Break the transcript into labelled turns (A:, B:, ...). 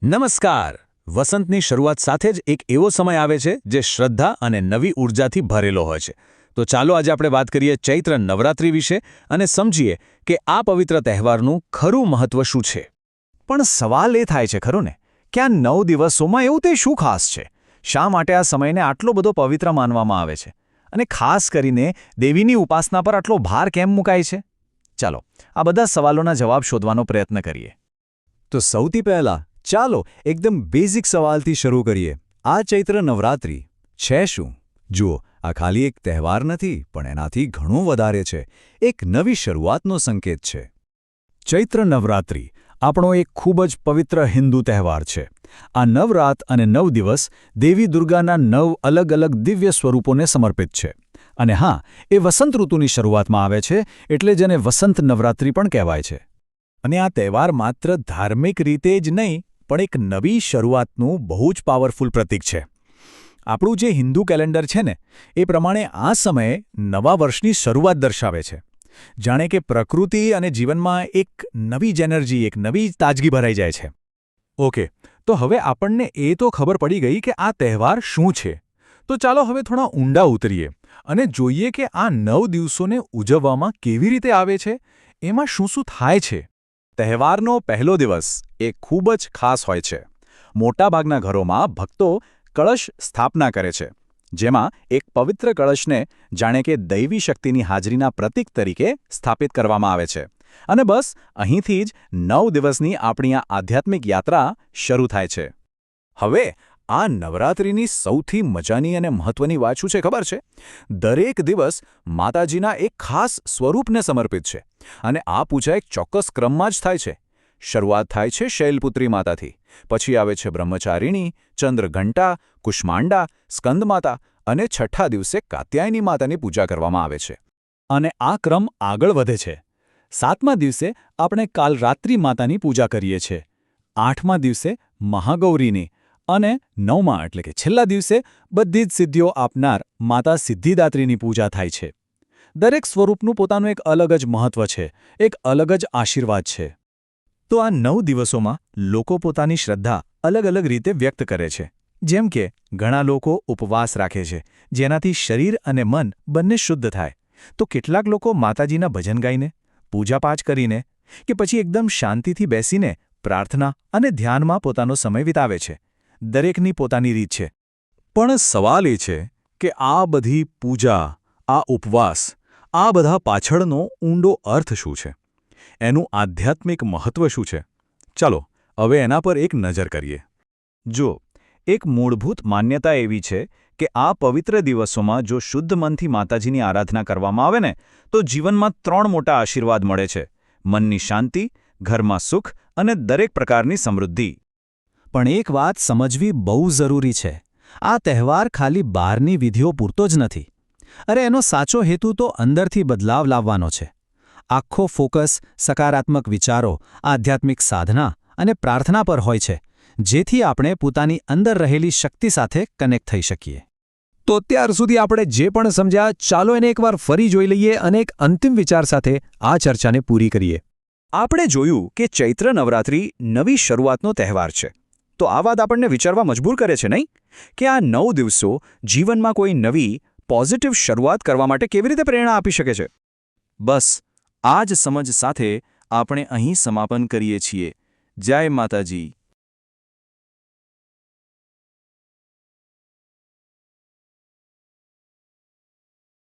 A: નમસ્કાર. વસંતની શરૂઆત સાથે જ એક એવો સમય આવે છે જે શ્રદ્ધા અને નવી ઉર્જાથી ભરેલો હોય છે. તો ચાલો આજે આપણે વાત કરીએ ચૈત્ર નવરાત્રિ વિશે અને સમજીએ કે આ પવિત્ર તહેવારનું ખરું મહત્વ શું છે.
B: પણ સવાલ એ થાય છે ખરો ને કે આ 9 દિવસોમાં એવું તે શું ખાસ છે? શા માટે આ સમયને આટલો બધો પવિત્ર માનવામાં આવે છે? અને ખાસ કરીને દેવીની ઉપાસના પર આટલો ભાર કેમ મુકાય છે? ચાલો આ બધા સવાલોના જવાબ શોધવાનો પ્રયત્ન કરીએ. તો સૌથી પહેલાં ચાલો એકદમ બેઝિક સવાલથી શરૂ કરીએ. આ ચૈત્ર નવરાત્રિ છે શું? જુઓ, આ ખાલી એક તહેવાર નથી, પણ એનાથી ઘણું વધારે છે. એક નવી શરૂઆતનો સંકેત છે. ચૈત્ર નવરાત્રિ આપણો એક ખૂબ જ પવિત્ર હિન્દુ તહેવાર છે. આ નવરાત અને 9 દિવસ દેવી દુર્ગાના 9 અલગ અલગ દિવ્ય સ્વરૂપોને સમર્પિત છે. અને હા, એ વસંત ઋતુની શરૂઆતમાં આવે છે, એટલે જેને વસંત નવરાત્રિ પણ કહેવાય છે. અને આ તહેવાર માત્ર ધાર્મિક રીતે જ નહીં, પણ એક નવી શરૂઆતનું બહુ જ પાવરફુલ પ્રતીક છે. આપણું જે હિન્દુ કેલેન્ડર છે ને, એ પ્રમાણે આ સમયે નવા વર્ષની શરૂઆત દર્શાવે છે. જાણે કે પ્રકૃતિ અને જીવનમાં એક નવી જ એનર્જી, એક નવી તાજગી ભરાઈ જાય છે. ઓકે, તો હવે આપણને એ તો ખબર પડી ગઈ કે આ તહેવાર શું છે. તો ચાલો હવે થોડા ઊંડા ઉતરીએ અને જોઈએ કે આ 9 દિવસોને ઉજવવામાં કેવી રીતે આવે છે, એમાં શું શું થાય છે. તહેવારનો પહેલો દિવસ એ ખૂબ જ ખાસ હોય છે. મોટાભાગના ઘરોમાં ભક્તો કળશ સ્થાપના કરે છે, જેમાં એક પવિત્ર કળશને જાણે કે દૈવી શક્તિની હાજરીના પ્રતીક તરીકે સ્થાપિત કરવામાં આવે છે. અને બસ અહીંથી જ 9 દિવસની આપણી આ આધ્યાત્મિક યાત્રા શરૂ થાય છે. હવે આ નવરાત્રિની સૌથી મજાની અને મહત્વની વાત શું છે ખબર છે? દરેક દિવસ માતાજીના એક ખાસ સ્વરૂપને સમર્પિત છે. અને આ પૂજા એક ચોક્કસ ક્રમમાં જ થાય છે. શરૂઆત થાય છે શૈલપુત્રી માતાથી, પછી આવે છે બ્રહ્મચારિણી, ચંદ્રઘંટા, કુષ્માંડા, સ્કંદમાતા અને છઠ્ઠા દિવસે કાત્યાયની માતાની પૂજા કરવામાં આવે છે. અને આ ક્રમ આગળ વધે છે. 7મા દિવસે આપણે કાલરાત્રિ માતાની પૂજા કરીએ છીએ. 8મા દિવસે મહાગૌરીની અને 9મા એટલે કે છેલ્લા દિવસે બધી જ સિદ્ધિઓ આપનાર માતા સિદ્ધિદાત્રીની પૂજા થાય છે. દરેક સ્વરૂપનું પોતાનું એક અલગ જ મહત્વ છે, એક અલગ જ આશીર્વાદ છે. તો આ 9 દિવસોમાં લોકો પોતાની શ્રદ્ધા અલગ અલગ રીતે વ્યક્ત કરે છે. જેમ કે ઘણા લોકો ઉપવાસ રાખે છે, જેનાથી શરીર અને મન બંને શુદ્ધ થાય. તો કેટલાક લોકો માતાજીના ભજન ગાઈને, પૂજાપાઠ કરીને કે પછી એકદમ શાંતિથી બેસીને પ્રાર્થના અને ધ્યાનમાં પોતાનો સમય વિતાવે છે. દરેકની પોતાની રીત છે. પણ સવાલ એ છે કે આ બધી પૂજા, આ ઉપવાસ, આ બધા પાછળનો ઊંડો અર્થ શું છે? એનું આધ્યાત્મિક મહત્વ શું છે? ચાલો હવે એના પર એક નજર કરીએ. જો એક મૂળભૂત માન્યતા એવી છે કે આ પવિત્ર દિવસોમાં જો શુદ્ધ મનથી માતાજીની આરાધના કરવામાં આવે ને, તો જીવનમાં 3 મોટા આશીર્વાદ મળે છે: મનની શાંતિ, ઘરમાં સુખ અને દરેક પ્રકારની સમૃદ્ધિ. પણ એક વાત સમજવી બહુ જરૂરી છે. આ તહેવાર ખાલી બહારની વિધિઓ પૂરતો જ નથી. અરે, એનો સાચો હેતુ તો અંદરથી બદલાવ લાવવાનો છે. આખો ફોકસ સકારાત્મક વિચારો, આધ્યાત્મિક સાધના અને પ્રાર્થના પર હોય છે, જેથી આપણે પોતાની અંદર રહેલી શક્તિ સાથે કનેક્ટ થઈ શકીએ. તો અત્યાર સુધી આપણે જે પણ સમજ્યા, ચાલો એને એકવાર ફરી જોઈ લઈએ અને એક અંતિમ વિચાર સાથે આ ચર્ચાને પૂરી કરીએ. આપણે જોયું કે ચૈત્ર નવરાત્રિ નવી શરૂઆતનો તહેવાર છે. તો આ વાત આપણને વિચારવા મજબૂર કરે છે નહીં? કે આ 9 દિવસો જીવનમાં કોઈ નવી પોઝિટિવ શરૂઆત કરવા માટે કેવી રીતે પ્રેરણા આપી શકે છે. બસ આ જ સમજ સાથે આપણે અહીં સમાપન કરીએ છીએ. જય માતાજી.